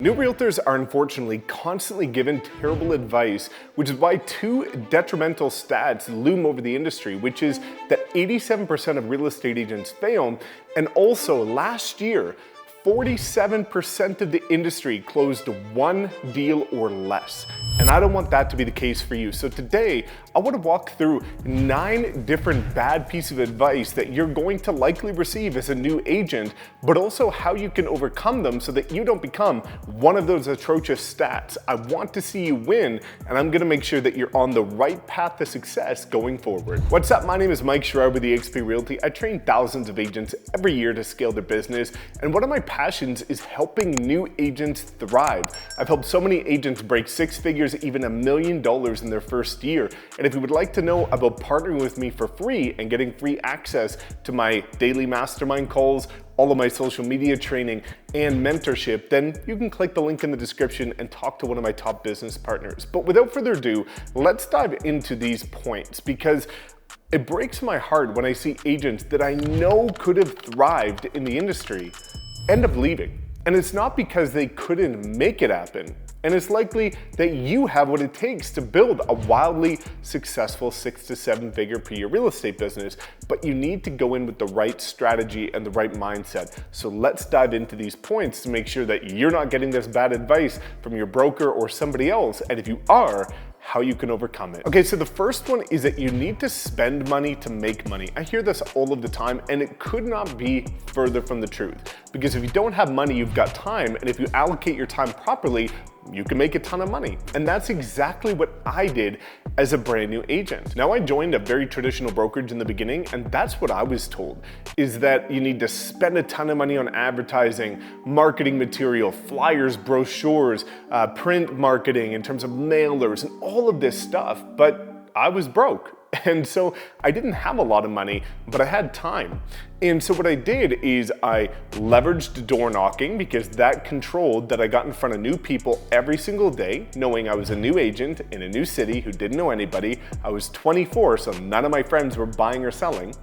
New realtors are unfortunately constantly given terrible advice, which is why two detrimental stats loom over the industry, which is that 87% of real estate agents fail, and also last year, 47% of the industry closed one deal or less. And I don't want that to be the case for you. So today, I want to walk through 9 different bad pieces of advice that you're going to likely receive as a new agent, but also how you can overcome them so that you don't become one of those atrocious stats. I want to see you win, and I'm going to make sure that you're on the right path to success going forward. What's up? My name is Mike Sherrard with eXp Realty. I train thousands of agents every year to scale their business, and one of my passions is helping new agents thrive. I've helped so many agents break 6 figures, even $1 million in their first year. And if you would like to know about partnering with me for free and getting free access to my daily mastermind calls, all of my social media training and mentorship, then you can click the link in the description and talk to one of my top business partners. But without further ado, let's dive into these points, because it breaks my heart when I see agents that I know could have thrived in the industry end up leaving. And it's not because they couldn't make it happen. And it's likely that you have what it takes to build a wildly successful 6 to 7 figure per year real estate business, but you need to go in with the right strategy and the right mindset. So let's dive into these points to make sure that you're not getting this bad advice from your broker or somebody else. And if you are, how you can overcome it. Okay, so the first one is that you need to spend money to make money. I hear this all of the time, and it could not be further from the truth. Because if you don't have money, you've got time, and if you allocate your time properly, you can make a ton of money. And that's exactly what I did as a brand new agent. Now, I joined a very traditional brokerage in the beginning, and that's what I was told, is that you need to spend a ton of money on advertising, marketing material, flyers, brochures, print marketing in terms of mailers and all of this stuff. But I was broke. And so I didn't have a lot of money, but I had time. And so what I did is I leveraged door knocking, because that controlled that I got in front of new people every single day, knowing I was a new agent in a new city who didn't know anybody. I was 24, so none of my friends were buying or selling.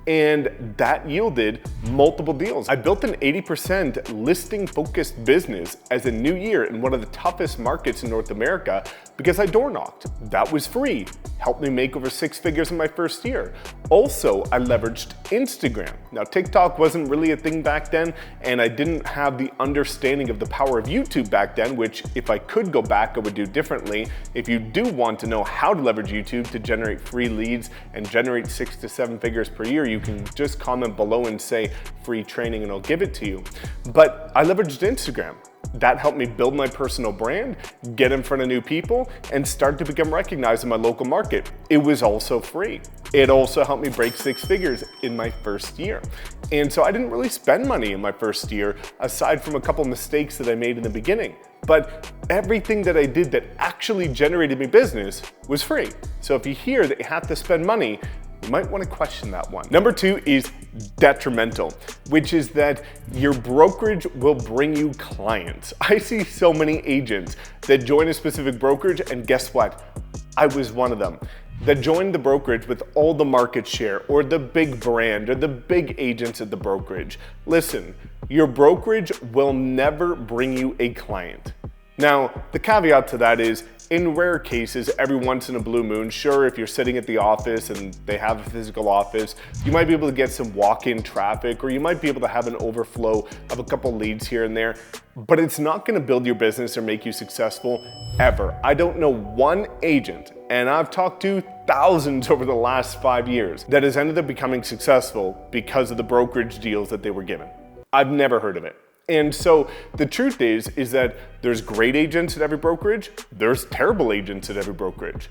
And that yielded multiple deals. I built an 80% listing focused business as a new year in one of the toughest markets in North America because I door knocked. That was free. Helped me make over 6 figures in my first year. Also, I leveraged Instagram. Now, TikTok wasn't really a thing back then, and I didn't have the understanding of the power of YouTube back then, which if I could go back, I would do differently. If you do want to know how to leverage YouTube to generate free leads and generate 6 to 7 figures per year, you can just comment below and say free training and I'll give it to you. But I leveraged Instagram. That helped me build my personal brand, get in front of new people, and start to become recognized in my local market. It was also free. It also helped me break 6 figures in my first year. And so I didn't really spend money in my first year, aside from a couple mistakes that I made in the beginning. But everything that I did that actually generated me business was free. So if you hear that you have to spend money, you might want to question that one. Number 2 is detrimental, which is that your brokerage will bring you clients. I see so many agents that join a specific brokerage, and guess what? I was one of them that joined the brokerage with all the market share or the big brand or the big agents at the brokerage. Listen, your brokerage will never bring you a client. Now, the caveat to that is, in rare cases, every once in a blue moon, sure, if you're sitting at the office and they have a physical office, you might be able to get some walk-in traffic, or you might be able to have an overflow of a couple leads here and there, but it's not gonna build your business or make you successful ever. I don't know one agent, and I've talked to thousands over the last 5 years, that has ended up becoming successful because of the brokerage deals that they were given. I've never heard of it. And so the truth is that there's great agents at every brokerage, there's terrible agents at every brokerage,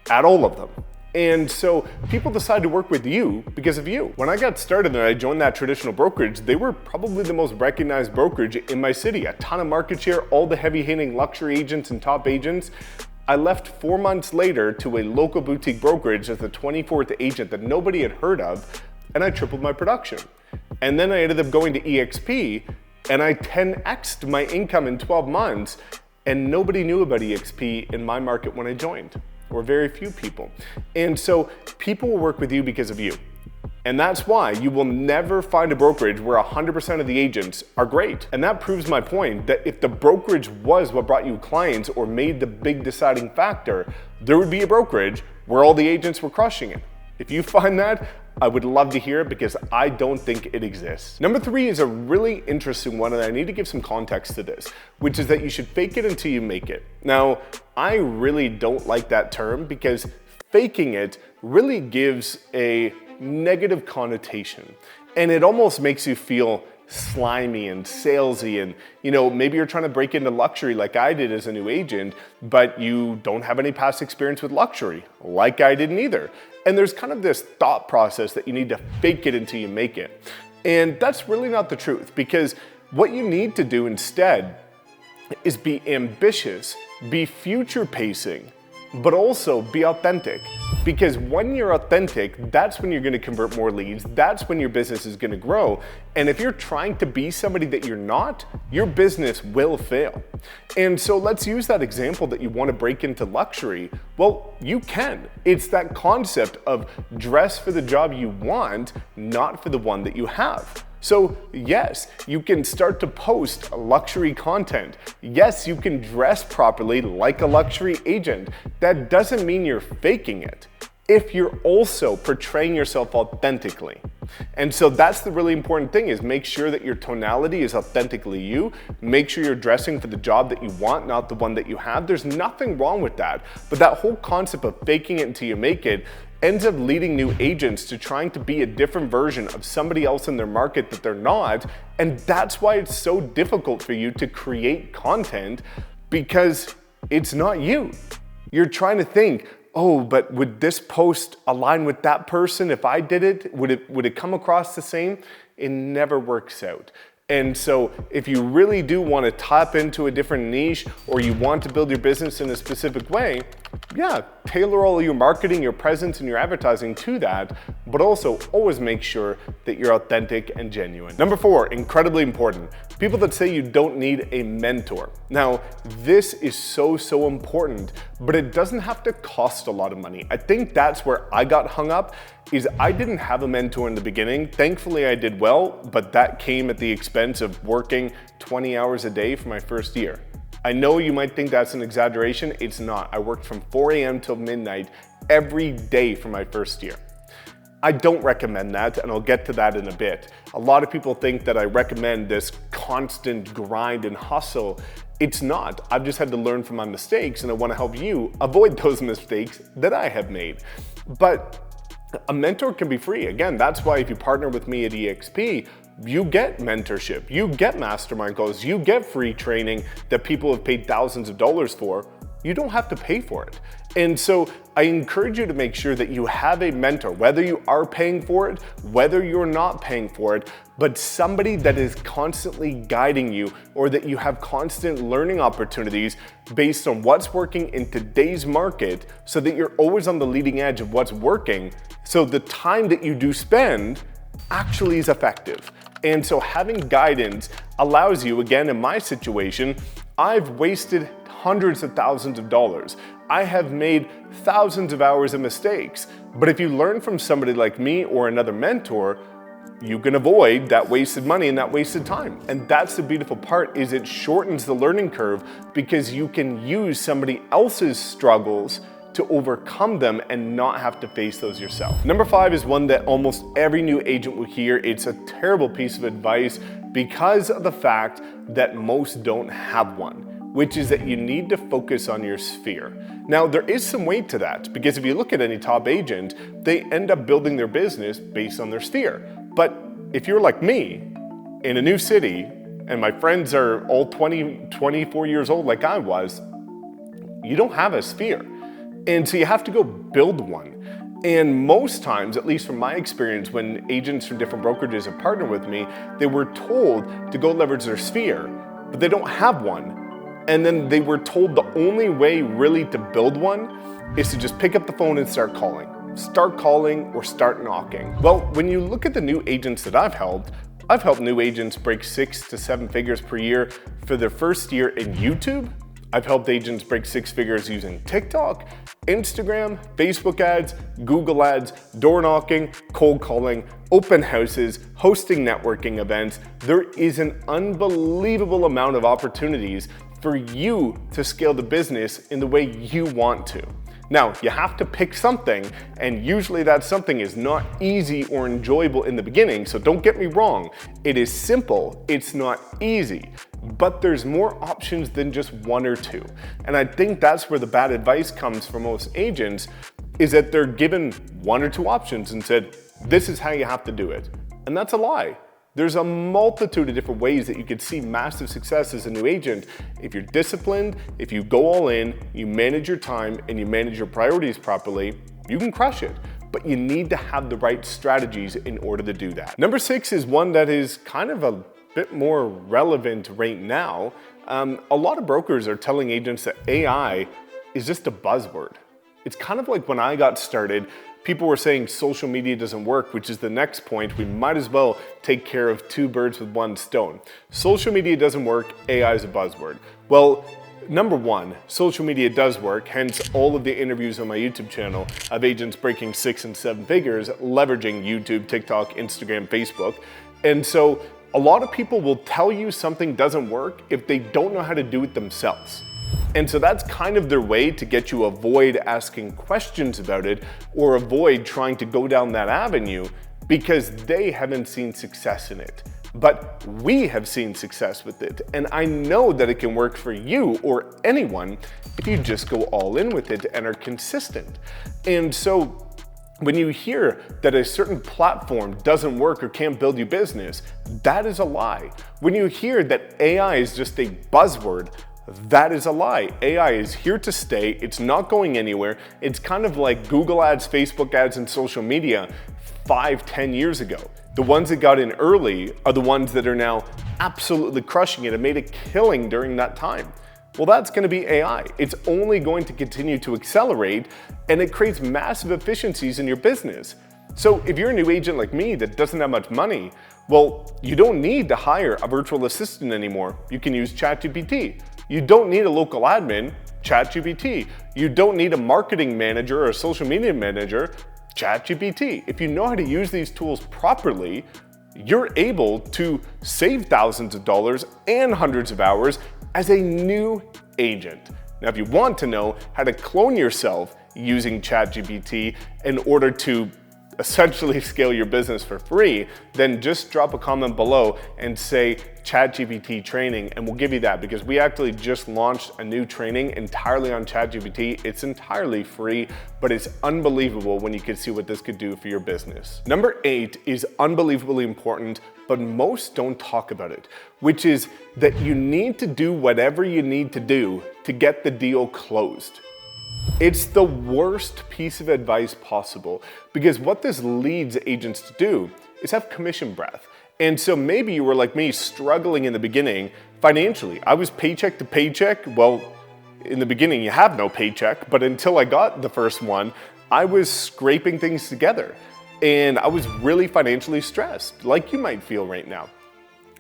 at all of them. And so people decide to work with you because of you. When I got started and I joined that traditional brokerage, they were probably the most recognized brokerage in my city. A ton of market share, all the heavy hitting luxury agents and top agents. I left 4 months later to a local boutique brokerage as the 24th agent that nobody had heard of, and I tripled my production. And then I ended up going to eXp, and I 10x'd my income in 12 months, and nobody knew about eXp in my market when I joined, or very few people. And so people will work with you because of you. And that's why you will never find a brokerage where 100% of the agents are great. And that proves my point that if the brokerage was what brought you clients or made the big deciding factor, there would be a brokerage where all the agents were crushing it. If you find that, I would love to hear it because I don't think it exists. Number 3 is a really interesting one, and I need to give some context to this, which is that you should fake it until you make it. Now, I really don't like that term because faking it really gives a negative connotation, and it almost makes you feel slimy and salesy, and maybe you're trying to break into luxury like I did as a new agent, but you don't have any past experience with luxury like I didn't either. And there's kind of this thought process that you need to fake it until you make it. And that's really not the truth, because what you need to do instead is be ambitious, be future pacing, but also be authentic. Because when you're authentic, that's when you're gonna convert more leads, that's when your business is gonna grow. And if you're trying to be somebody that you're not, your business will fail. And so let's use that example that you wanna break into luxury. Well, you can. It's that concept of dress for the job you want, not for the one that you have. So yes, you can start to post luxury content. Yes, you can dress properly like a luxury agent. That doesn't mean you're faking it if you're also portraying yourself authentically. And so that's the really important thing, is make sure that your tonality is authentically you. Make sure you're dressing for the job that you want, not the one that you have. There's nothing wrong with that. But that whole concept of faking it until you make it ends up leading new agents to trying to be a different version of somebody else in their market that they're not. And that's why it's so difficult for you to create content, because it's not you. You're trying to think, oh, but would this post align with that person if I did it? Would it come across the same? It never works out. And so if you really do want to tap into a different niche, or you want to build your business in a specific way, yeah, tailor all your marketing, your presence, and your advertising to that, but also always make sure that you're authentic and genuine. Number 4, incredibly important, people that say you don't need a mentor. Now, this is so important, but it doesn't have to cost a lot of money. I think that's where I got hung up, is I didn't have a mentor in the beginning. Thankfully, I did well, but that came at the expense of working 20 hours a day for my first year. I know you might think that's an exaggeration. It's not. I worked from 4 a.m. till midnight every day for my first year. I don't recommend that, and I'll get to that in a bit. A lot of people think that I recommend this constant grind and hustle. It's not. I've just had to learn from my mistakes, and I want to help you avoid those mistakes that I have made. But a mentor can be free. Again, that's why if you partner with me at EXP, you get mentorship, you get mastermind calls, you get free training that people have paid thousands of dollars for. You don't have to pay for it. And so I encourage you to make sure that you have a mentor, whether you are paying for it, whether you're not paying for it, but somebody that is constantly guiding you, or that you have constant learning opportunities based on what's working in today's market, so that you're always on the leading edge of what's working. So the time that you do spend actually is effective. And so having guidance allows you, again, in my situation, I've wasted hundreds of thousands of dollars. I have made thousands of hours of mistakes. But if you learn from somebody like me or another mentor, you can avoid that wasted money and that wasted time. And that's the beautiful part, is it shortens the learning curve, because you can use somebody else's struggles to overcome them and not have to face those yourself. Number 5 is one that almost every new agent will hear. It's a terrible piece of advice because of the fact that most don't have one, which is that you need to focus on your sphere. Now, there is some weight to that, because if you look at any top agent, they end up building their business based on their sphere. But if you're like me, in a new city, and my friends are all 20, 24 years old like I was, you don't have a sphere. And so you have to go build one. And most times, at least from my experience, when agents from different brokerages have partnered with me, they were told to go leverage their sphere, but they don't have one. And then they were told the only way really to build one is to just pick up the phone and start calling. Start calling or start knocking. Well, when you look at the new agents that I've helped new agents break 6 to 7 figures per year for their first year in YouTube, I've helped agents break 6 figures using TikTok, Instagram, Facebook ads, Google ads, door knocking, cold calling, open houses, hosting networking events. There is an unbelievable amount of opportunities for you to scale the business in the way you want to. Now, you have to pick something, and usually that something is not easy or enjoyable in the beginning, so don't get me wrong. It is simple, it's not easy, but there's more options than just one or two. And I think that's where the bad advice comes from most agents, is that they're given one or two options and said, this is how you have to do it. And that's a lie. There's a multitude of different ways that you could see massive success as a new agent. If you're disciplined, if you go all in, you manage your time, and you manage your priorities properly, you can crush it. But you need to have the right strategies in order to do that. Number 6 is one that is kind of a bit more relevant right now. A lot of brokers are telling agents that AI is just a buzzword. It's kind of like when I got started, people were saying social media doesn't work, which is the next point. We might as well take care of 2 birds with 1 stone. Social media doesn't work, AI is a buzzword. Well, number 1, social media does work, hence all of the interviews on my YouTube channel of agents breaking 6 and 7 figures, leveraging YouTube, TikTok, Instagram, Facebook. And so a lot of people will tell you something doesn't work if they don't know how to do it themselves. And so that's kind of their way to get you avoid asking questions about it or avoid trying to go down that avenue because they haven't seen success in it. But we have seen success with it. And I know that it can work for you or anyone if you just go all in with it and are consistent. And so when you hear that a certain platform doesn't work or can't build you business, that is a lie. When you hear that AI is just a buzzword, that is a lie. AI is here to stay. It's not going anywhere. It's kind of like Google ads, Facebook ads, and social media 5-10 years ago. The ones that got in early are the ones that are now absolutely crushing it and made a killing during that time. Well, that's going to be AI. It's only going to continue to accelerate, and it creates massive efficiencies in your business. So if you're a new agent like me that doesn't have much money, well, you don't need to hire a virtual assistant anymore. You can use ChatGPT. You don't need a local admin, ChatGPT. You don't need a marketing manager or a social media manager, ChatGPT. If you know how to use these tools properly, you're able to save thousands of dollars and hundreds of hours as a new agent. Now, if you want to know how to clone yourself using ChatGPT in order to essentially scale your business for free, then just drop a comment below and say ChatGPT training, and we'll give you that because we actually just launched a new training entirely on ChatGPT. It's entirely free, but it's unbelievable when you can see what this could do for your business. Number 8 is unbelievably important, but most don't talk about it, which is that you need to do whatever you need to do to get the deal closed. It's the worst piece of advice possible because what this leads agents to do is have commission breath. And so maybe you were like me, struggling in the beginning financially. I was paycheck to paycheck. Well, in the beginning you have no paycheck, but until I got the first one, I was scraping things together and I was really financially stressed, like you might feel right now.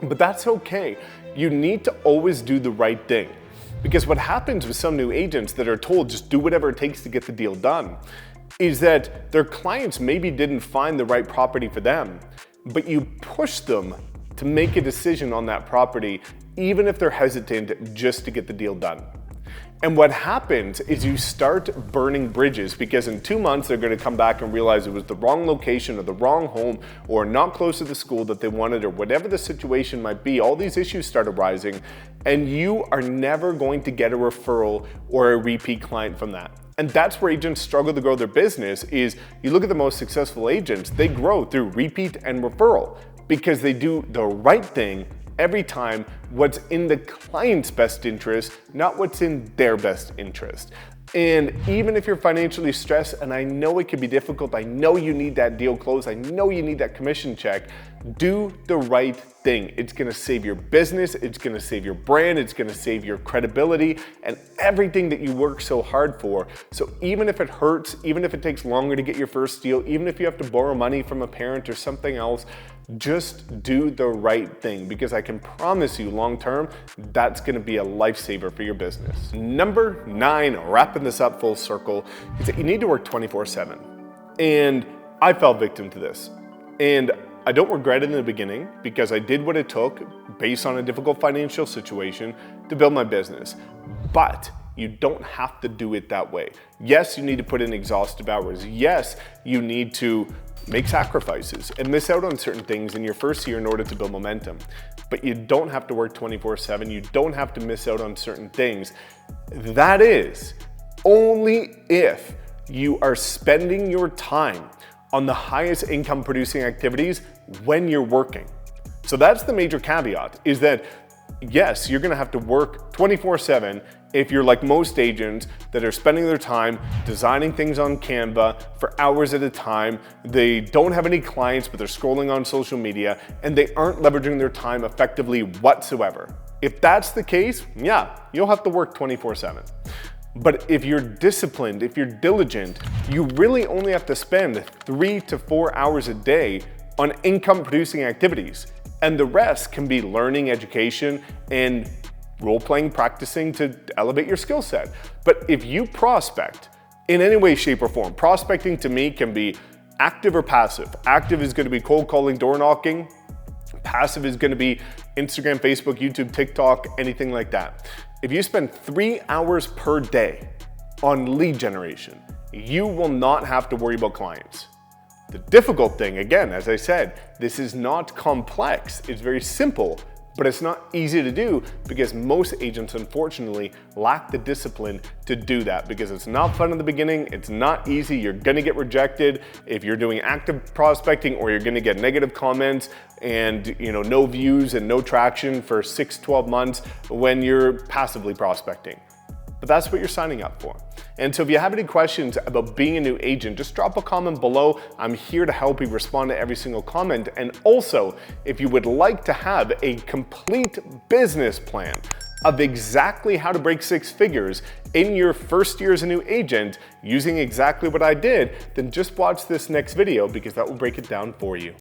But that's okay. You need to always do the right thing. Because what happens with some new agents that are told just do whatever it takes to get the deal done is that their clients maybe didn't find the right property for them, but you push them to make a decision on that property even if they're hesitant just to get the deal done. And what happens is you start burning bridges because in 2 months they're going to come back and realize it was the wrong location or the wrong home or not close to the school that they wanted or whatever the situation might be. All these issues start arising and you are never going to get a referral or a repeat client from that. And that's where agents struggle to grow their business is you look at the most successful agents, they grow through repeat and referral because they do the right thing every time, what's in the client's best interest, not what's in their best interest. And even if you're financially stressed, and I know it can be difficult, I know you need that deal closed, I know you need that commission check, do the right thing. It's gonna save your business, it's gonna save your brand, it's gonna save your credibility and everything that you work so hard for. So even if it hurts, even if it takes longer to get your first deal, even if you have to borrow money from a parent or something else, Just do the right thing, because I can promise you long term, that's gonna be a lifesaver for your business. Number 9, wrapping this up full circle, is that you need to work 24/7. And I fell victim to this. And I don't regret it in the beginning, because I did what it took based on a difficult financial situation to build my business. But you don't have to do it that way. Yes, you need to put in exhaustive hours. Yes, you need to make sacrifices and miss out on certain things in your first year in order to build momentum. But you don't have to work 24/7. You don't have to miss out on certain things. That is only if you are spending your time on the highest income producing activities when you're working. So that's the major caveat, is that yes, you're gonna have to work 24/7 if you're like most agents that are spending their time designing things on Canva for hours at a time. They don't have any clients, but they're scrolling on social media, and they aren't leveraging their time effectively whatsoever. If that's the case, yeah, you'll have to work 24/7. But if you're disciplined, if you're diligent, you really only have to spend 3 to 4 hours a day on income producing activities. And the rest can be learning, education, and role-playing, practicing to elevate your skill set. But if you prospect in any way, shape, or form, prospecting to me can be active or passive. Active is gonna be cold calling, door knocking. Passive is gonna be Instagram, Facebook, YouTube, TikTok, anything like that. If you spend 3 hours per day on lead generation, you will not have to worry about clients. The difficult thing, again, as I said, this is not complex. It's very simple, but it's not easy to do, because most agents, unfortunately, lack the discipline to do that, because it's not fun in the beginning. It's not easy. You're gonna get rejected if you're doing active prospecting, or you're gonna get negative comments and no views and no traction for 6, 12 months when you're passively prospecting. But that's what you're signing up for. And so if you have any questions about being a new agent, just drop a comment below. I'm here to help you respond to every single comment. And also, if you would like to have a complete business plan of exactly how to break 6 figures in your first year as a new agent using exactly what I did, then just watch this next video, because that will break it down for you.